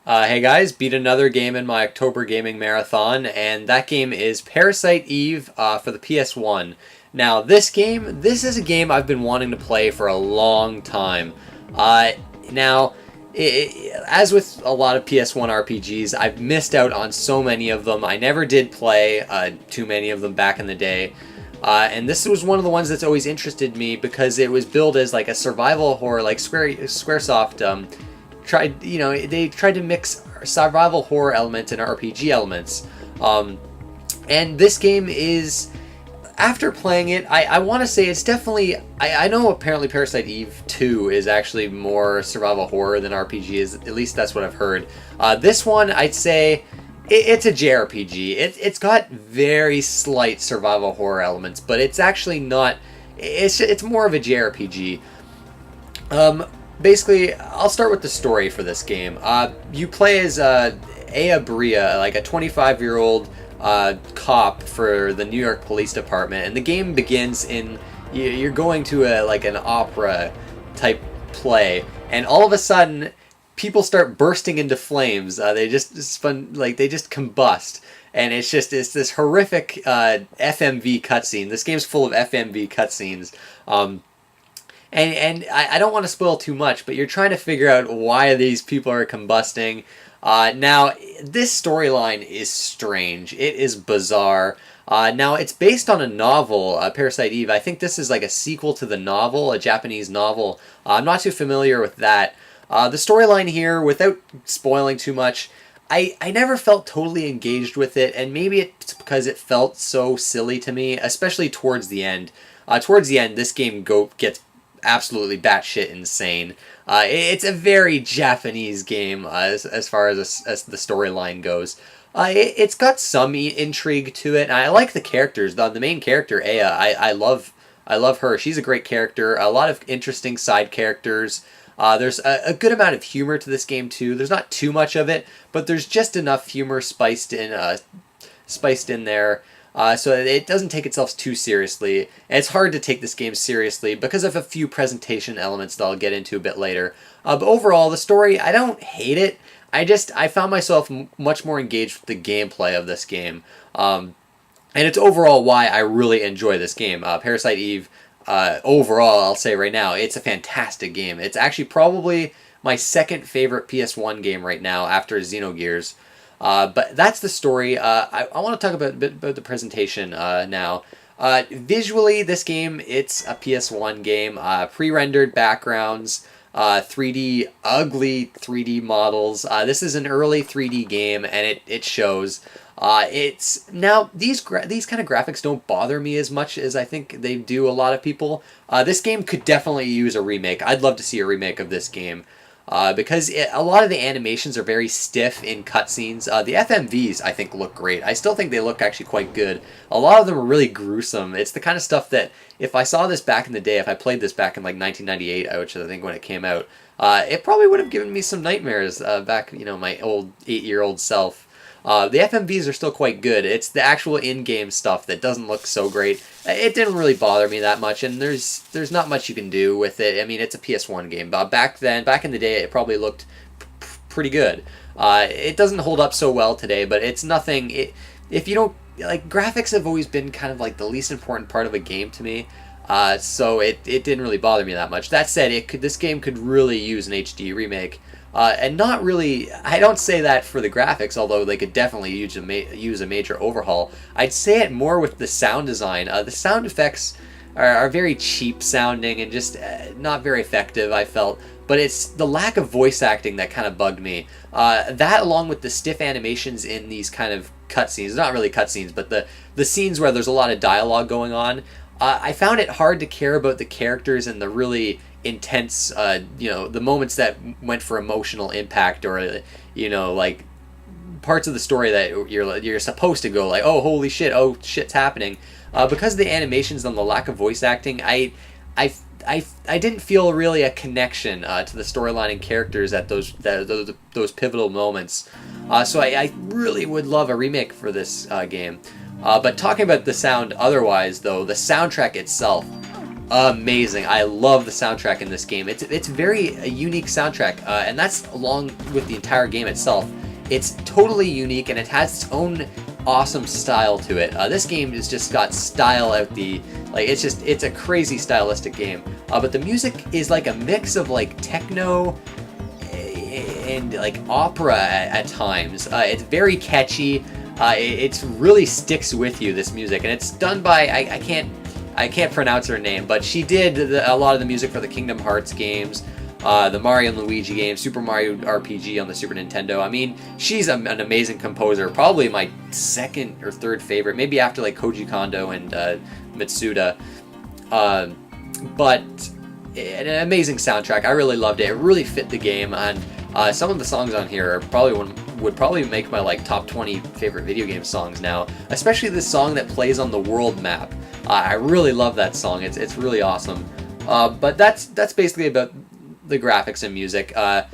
Hey guys, beat another game in my October gaming marathon, and that game is Parasite Eve for the PS1. Now, this is a game I've been wanting to play for a long time. Now, as with a lot of PS1 RPGs, I've missed out on so many of them. I never did play too many of them back in the day. And this was one of the ones that's always interested me because it was billed as like a survival horror, like Squaresoft they tried to mix survival horror elements and RPG elements. And this game is, after playing it, I want to say it's definitely, I know apparently Parasite Eve 2 is actually more survival horror than RPG is, at least that's what I've heard. This one, I'd say, it's a JRPG. It's got very slight survival horror elements, but it's actually not, it's more of a JRPG. Basically, I'll start with the story for this game. You play as Aya Bria, like a 25-year-old cop for the New York Police Department, and the game begins in you're going to an opera type play, and all of a sudden, people start bursting into flames. They just combust, and it's this horrific FMV cutscene. This game's full of FMV cutscenes. And I don't want to spoil too much, but you're trying to figure out why these people are combusting. Now, this storyline is strange. It is bizarre. Now, it's based on a novel, Parasite Eve. I think this is like a sequel to the novel, a Japanese novel. I'm not too familiar with that. The storyline here, without spoiling too much, I never felt totally engaged with it, and maybe it's because it felt so silly to me, especially towards the end. Towards the end, this game gets absolutely batshit insane. It's a very Japanese game as far as the storyline goes. It's got some intrigue to it, and I like the characters. The main character, Aya, I love her. She's a great character. A lot of interesting side characters. There's a good amount of humor to this game too. There's not too much of it, but there's just enough humor spiced in there. So it doesn't take itself too seriously. And it's hard to take this game seriously because of a few presentation elements that I'll get into a bit later. But overall, the story, I don't hate it. I found myself much more engaged with the gameplay of this game. And it's overall why I really enjoy this game. Parasite Eve, overall, I'll say right now, it's a fantastic game. It's actually probably my second favorite PS1 game right now after Xenogears. But that's the story. I want to talk a bit about the presentation now. Visually, this game, it's a PS1 game. Pre-rendered backgrounds, ugly 3D models. This is an early 3D game, and it shows. Now these kind of graphics don't bother me as much as I think they do a lot of people. This game could definitely use a remake. I'd love to see a remake of this game. Because a lot of the animations are very stiff in cutscenes. The FMVs, I think, look great. I still think they look actually quite good. A lot of them are really gruesome. It's the kind of stuff that, if I saw this back in the day, if I played this back in like 1998, which I think when it came out, it probably would have given me some nightmares back, my old 8-year-old self. The FMVs are still quite good. It's the actual in-game stuff that doesn't look so great. It didn't really bother me that much, and there's not much you can do with it. I mean, it's a PS1 game. But back in the day, it probably looked pretty good. It doesn't hold up so well today, but it's nothing. If you don't like, graphics have always been kind of like the least important part of a game to me. So it didn't really bother me that much. That said, this game could really use an HD remake. And not really, I don't say that for the graphics, although they could definitely use a major overhaul. I'd say it more with the sound design. The sound effects are very cheap sounding and just not very effective, I felt. But it's the lack of voice acting that kind of bugged me. That, along with the stiff animations in these kind of cutscenes, not really cutscenes, but the scenes where there's a lot of dialogue going on, I found it hard to care about the characters and the really intense, the moments that went for emotional impact, or like parts of the story that you're supposed to go like, oh holy shit, oh shit's happening. Because of the animations and the lack of voice acting, I didn't feel really a connection to the storyline and characters at those pivotal moments. So I really would love a remake for this game. But talking about the sound otherwise, though, the soundtrack itself, Amazing. I love the soundtrack in this game. It's very a unique soundtrack, and that's along with the entire game itself. It's totally unique, and it has its own awesome style to it. This game has just got style out the like. It's a crazy stylistic game. But the music is like a mix of like techno and like opera at times. It's very catchy. It really sticks with you, this music, and it's done by I can't pronounce her name, but she did a lot of the music for the Kingdom Hearts games, the Mario and Luigi games, Super Mario RPG on the Super Nintendo. I mean, she's an amazing composer, probably my second or third favorite, maybe after like Koji Kondo and Mitsuda. But an amazing soundtrack. I really loved it. It really fit the game, and some of the songs on here are would probably make my like top 20 favorite video game songs now, especially the song that plays on the world map. I really love that song. It's really awesome. But that's basically about the graphics and music, or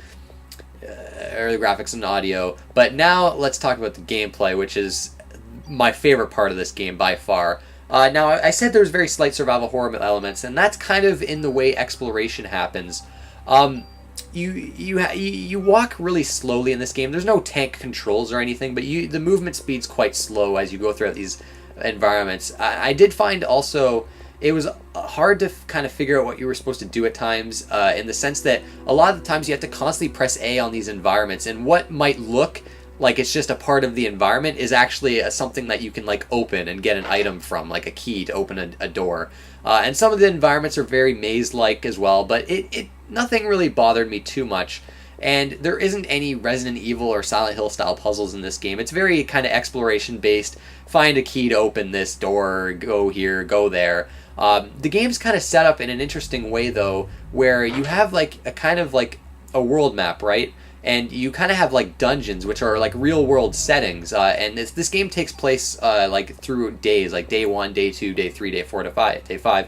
the graphics and audio. But now let's talk about the gameplay, which is my favorite part of this game by far. Now I said there's very slight survival horror elements, and that's kind of in the way exploration happens. You walk really slowly in this game. There's no tank controls or anything, but the movement speed's quite slow as you go throughout these environments. I did find also it was hard to kind of figure out what you were supposed to do at times, in the sense that a lot of the times you have to constantly press A on these environments, and what might look like it's just a part of the environment is actually something that you can like open and get an item from, like a key to open a door. And some of the environments are very maze-like as well, but it nothing really bothered me too much. And there isn't any Resident Evil or Silent Hill style puzzles in this game. It's very kind of exploration based. Find a key to open this door, go here, go there. The game's kind of set up in an interesting way though, where you have like a kind of like a world map, right? And you kind of have like dungeons, which are like real world settings. And this game takes place like through days, like day 1, day 2, day 3, day 4 to 5, day 5.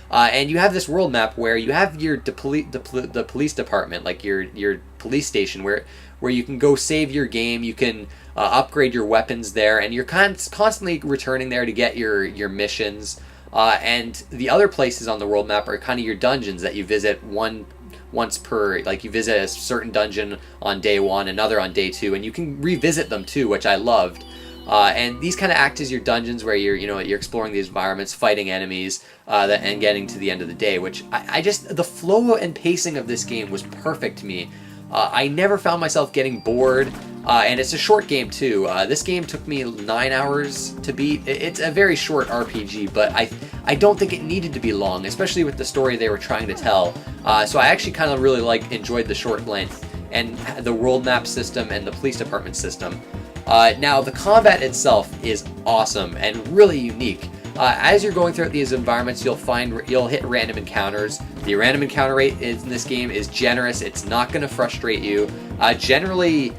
And you have this world map where you have the police department, like your police station, where you can go save your game. You can upgrade your weapons there, and you're constantly returning there to get your missions. And the other places on the world map are kind of your dungeons that you visit once per, like you visit a certain dungeon on day 1, another on day 2, and you can revisit them too, which I loved. And these kind of act as your dungeons where you're exploring these environments, fighting enemies, and getting to the end of the day, which I just, the flow and pacing of this game was perfect to me. I never found myself getting bored, and it's a short game too. This game took me 9 hours to beat. It's a very short RPG, but I don't think it needed to be long, especially with the story they were trying to tell. So I actually kind of really enjoyed the short length and the world map system and the police department system. Now, the combat itself is awesome and really unique. As you're going throughout these environments, you'll hit random encounters. The random encounter rate in this game is generous. It's not going to frustrate you. Generally,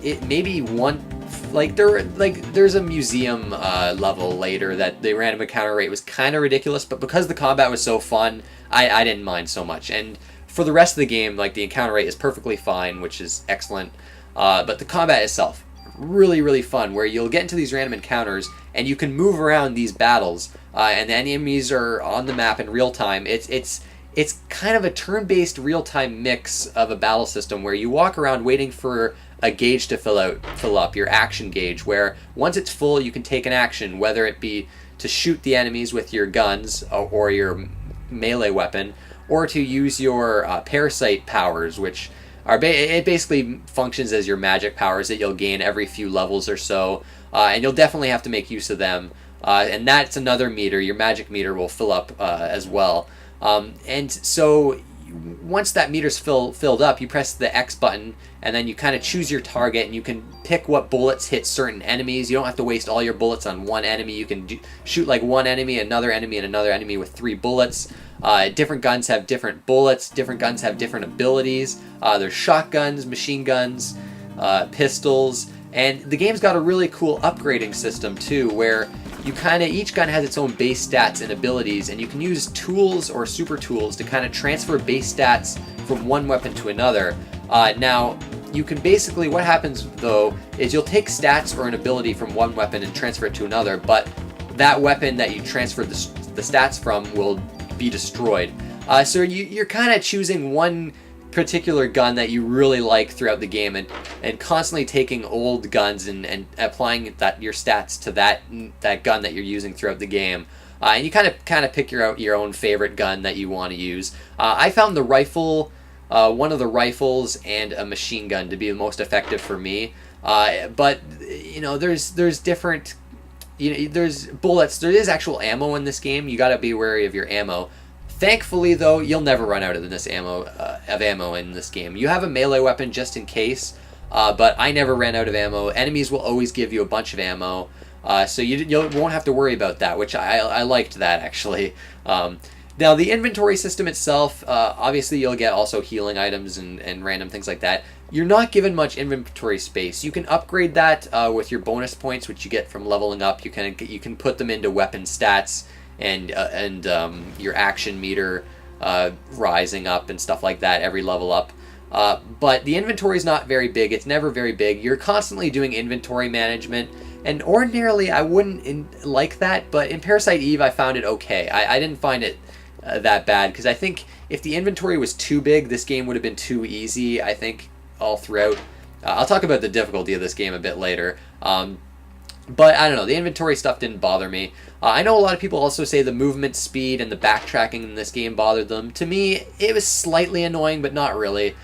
it maybe there's a museum level later that the random encounter rate was kind of ridiculous, but because the combat was so fun, I didn't mind so much. And for the rest of the game, like, the encounter rate is perfectly fine, which is excellent. But the combat itself, really, really fun, where you'll get into these random encounters and you can move around these battles, and the enemies are on the map in real time. It's kind of a turn-based real-time mix of a battle system where you walk around waiting for a gauge to fill up, your action gauge, where once it's full you can take an action, whether it be to shoot the enemies with your guns or your melee weapon, or to use your parasite powers, which it basically functions as your magic powers that you'll gain every few levels or so, and you'll definitely have to make use of them. And that's another meter. Your magic meter will fill up as well. And so once that meter's filled up, you press the X button, and then you kind of choose your target, and you can pick what bullets hit certain enemies. You don't have to waste all your bullets on one enemy. You can shoot like one enemy, and another enemy with 3 bullets. Different guns have different bullets. Different guns have different abilities. There's shotguns, machine guns, pistols, and the game's got a really cool upgrading system too, where each gun has its own base stats and abilities, and you can use tools or super tools to kind of transfer base stats from one weapon to another. Now, you can basically, what happens though, is you'll take stats or an ability from one weapon and transfer it to another, but that weapon that you transferred the stats from will be destroyed. So you're kind of choosing one particular gun that you really like throughout the game, and constantly taking old guns and applying your stats to that gun that you're using throughout the game. And you kind of pick your own favorite gun that you want to use. I found the rifle, one of the rifles and a machine gun to be the most effective for me. But there's different, there's bullets. There is actual ammo in this game. You got to be wary of your ammo. Thankfully, though, you'll never run out of ammo in this game. You have a melee weapon just in case, but I never ran out of ammo. Enemies will always give you a bunch of ammo, so you won't have to worry about that, which I liked that, actually. Now, the inventory system itself, obviously you'll get also healing items and random things like that. You're not given much inventory space. You can upgrade that with your bonus points, which you get from leveling up. You can put them into weapon stats, and your action meter rising up and stuff like that every level up. But the inventory is not very big. It's never very big. You're constantly doing inventory management, and ordinarily I wouldn't like that, but in Parasite Eve I found it okay. I didn't find it that bad, because I think if the inventory was too big, this game would have been too easy, I think, all throughout. I'll talk about the difficulty of this game a bit later. But I don't know, the inventory stuff didn't bother me. I know a lot of people also say the movement speed and the backtracking in this game bothered them. To me, it was slightly annoying, but not really.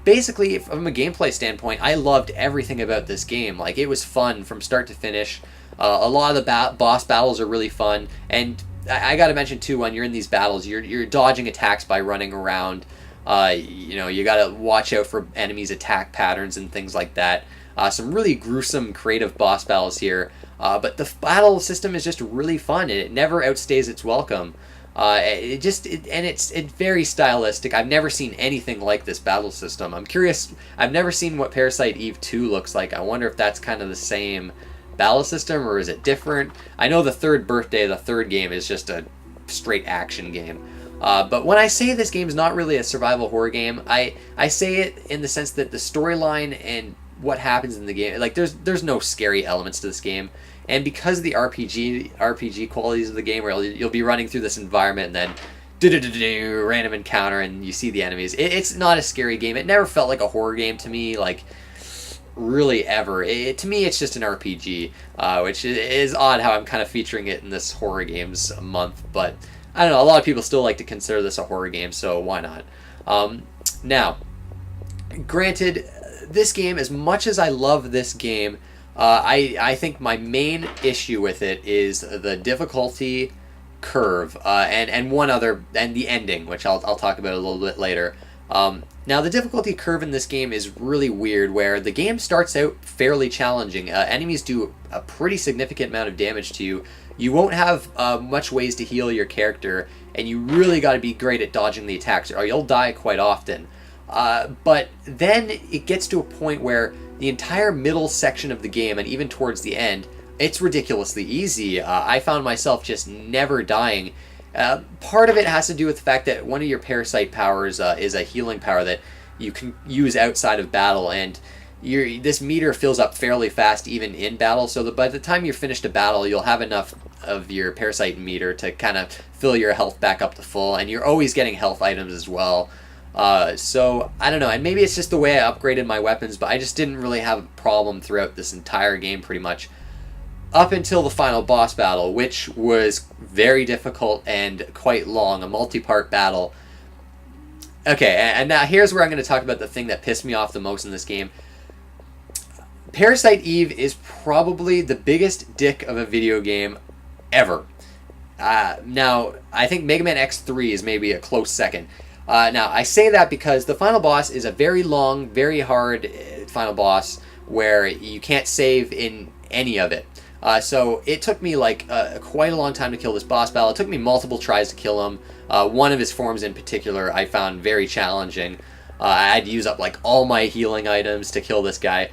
Basically, from a gameplay standpoint, I loved everything about this game. Like, it was fun from start to finish. A lot of the boss battles are really fun, and I gotta mention too, when you're in these battles, you're dodging attacks by running around. You gotta watch out for enemies' attack patterns and things like that. Some really gruesome, creative boss battles here, but the battle system is just really fun, and it never outstays its welcome. It's very stylistic. I've never seen anything like this battle system. I'm curious. I've never seen what Parasite Eve 2 looks like. I wonder if that's kind of the same battle system, or is it different? I know the third game, is just a straight action game. But when I say this game is not really a survival horror game, I say it in the sense that the storyline and what happens in the game, like, there's no scary elements to this game, and because of the RPG qualities of the game, where you'll be running through this environment and then random encounter and you see the enemies, it's not a scary game. It never felt like a horror game to me, like, really ever. To me, it's just an RPG, which is odd how I'm kind of featuring it in this horror games month, but I don't know, a lot of people still like to consider this a horror game, so why not? Now, granted, this game, as much as I love this game, I think my main issue with it is the difficulty curve, and one other, and the ending, which I'll talk about a little bit later. Now, the difficulty curve in this game is really weird, where the game starts out fairly challenging. Enemies do a pretty significant amount of damage to you. You won't have much ways to heal your character, and you really got to be great at dodging the attacks, or you'll die quite often. But then it gets to a point where the entire middle section of the game, and even towards the end, it's ridiculously easy. I found myself just never dying. Part of it has to do with the fact that one of your parasite powers is a healing power that you can use outside of battle, and this meter fills up fairly fast even in battle, so that by the time you're finished a battle, you'll have enough of your parasite meter to kind of fill your health back up to full, and you're always getting health items as well. So, I don't know, and maybe it's just the way I upgraded my weapons, but I just didn't really have a problem throughout this entire game, pretty much. Up until the final boss battle, which was very difficult and quite long, a multi-part battle. Okay, and now here's where I'm going to talk about the thing that pissed me off the most in this game. Parasite Eve is probably the biggest dick of a video game ever. Now, I think Mega Man X3 is maybe a close second. Now, I say that because the final boss is a very long, very hard final boss where you can't save in any of it. So it took me like quite a long time to kill this boss battle. It took me multiple tries to kill him. One of his forms in particular I found very challenging. I had to use up like all my healing items to kill this guy.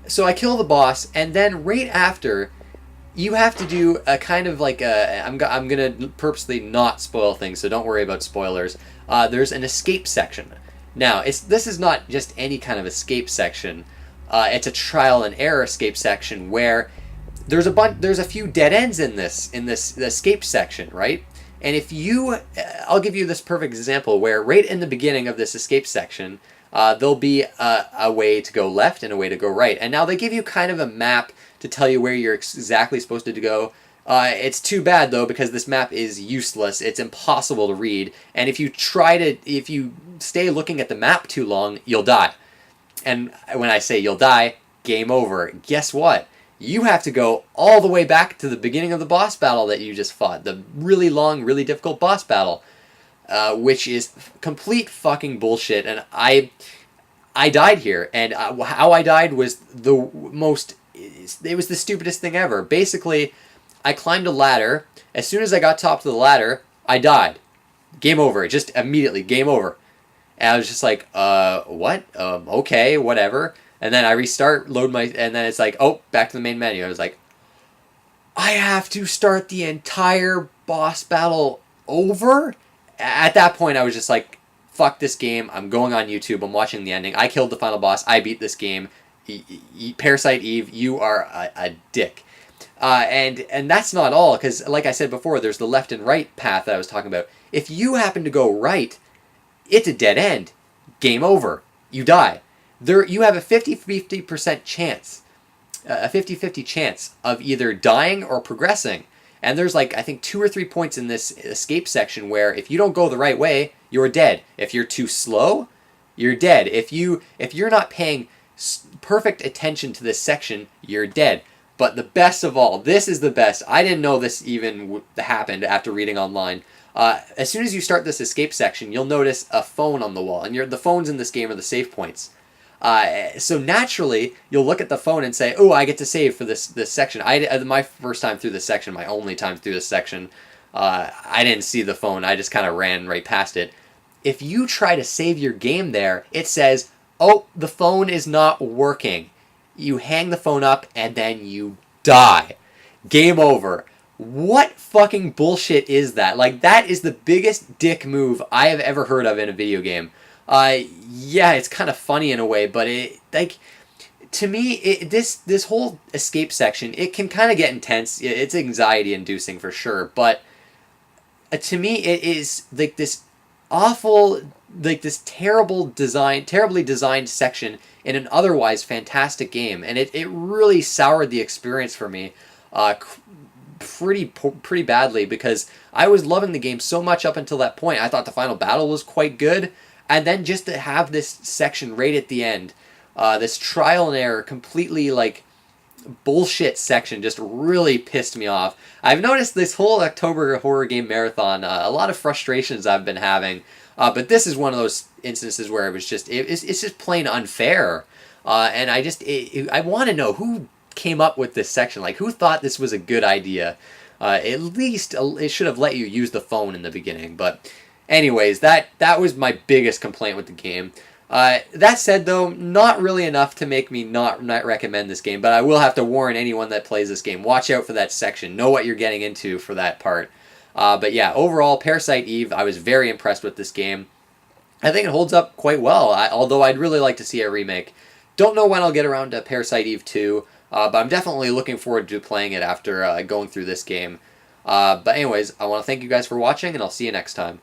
So I kill the boss, and then right after, you have to do a kind of like a... I'm going to purposely not spoil things, so don't worry about spoilers. There's an escape section. Now, this is not just any kind of escape section. It's a trial and error escape section where there's a few dead ends in this escape section, right? And if you, I'll give you this perfect example where right in the beginning of this escape section, there'll be a way to go left and a way to go right. And now they give you kind of a map to tell you where you're exactly supposed to go. It's too bad though, because this map is useless. It's impossible to read. And if you stay looking at the map too long, you'll die. And when I say you'll die, game over. Guess what? You have to go all the way back to the beginning of the boss battle that you just fought. The really long, really difficult boss battle. Which is complete fucking bullshit. And I died here. And how I died was it was the stupidest thing ever. Basically, I climbed a ladder. As soon as I got top of the ladder, I died. Game over. Just immediately, game over. And I was just like, what? Okay, whatever. And then I restart, and then it's like, oh, back to the main menu. I was like, I have to start the entire boss battle over? At that point, I was just like, fuck this game. I'm going on YouTube. I'm watching the ending. I killed the final boss. I beat this game. Parasite Eve, you are a dick. And that's not all, because like I said before, there's the left and right path that I was talking about. If you happen to go right, it's a dead end. Game over. You die. You have a 50-50% chance, a 50-50 chance of either dying or progressing. And there's like, I think 2 or 3 points in this escape section where if you don't go the right way, you're dead. If you're too slow, you're dead. If you're not paying perfect attention to this section, you're dead. But the best of all, this is the best. I didn't know this even happened after reading online. As soon as you start this escape section, you'll notice a phone on the wall. And the phones in this game are the save points. So naturally, you'll look at the phone and say, oh, I get to save for this section. My first time through this section, my only time through this section, I didn't see the phone. I just kind of ran right past it. If you try to save your game there, it says, oh, the phone is not working. You hang the phone up and then you die. Game over. What fucking bullshit is that? Like, that is the biggest dick move I have ever heard of in a video game. Yeah, it's kind of funny in a way, but to me, this whole escape section, it can kind of get intense. It's anxiety inducing for sure, but to me, it is like this awful, like this terribly designed section in an otherwise fantastic game, and it really soured the experience for me, pretty badly, because I was loving the game so much up until that point. I thought the final battle was quite good. And then just to have this section right at the end, this trial and error, completely like bullshit section, just really pissed me off. I've noticed this whole October horror game marathon, a lot of frustrations I've been having, but this is one of those instances where it's just plain unfair, and I want to know who came up with this section, like who thought this was a good idea. At least it should have let you use the phone in the beginning, but. Anyways, that was my biggest complaint with the game. That said, though, not really enough to make me not recommend this game, but I will have to warn anyone that plays this game. Watch out for that section. Know what you're getting into for that part. But yeah, overall, Parasite Eve, I was very impressed with this game. I think it holds up quite well, although I'd really like to see a remake. Don't know when I'll get around to Parasite Eve 2, but I'm definitely looking forward to playing it after going through this game. But anyways, I want to thank you guys for watching, and I'll see you next time.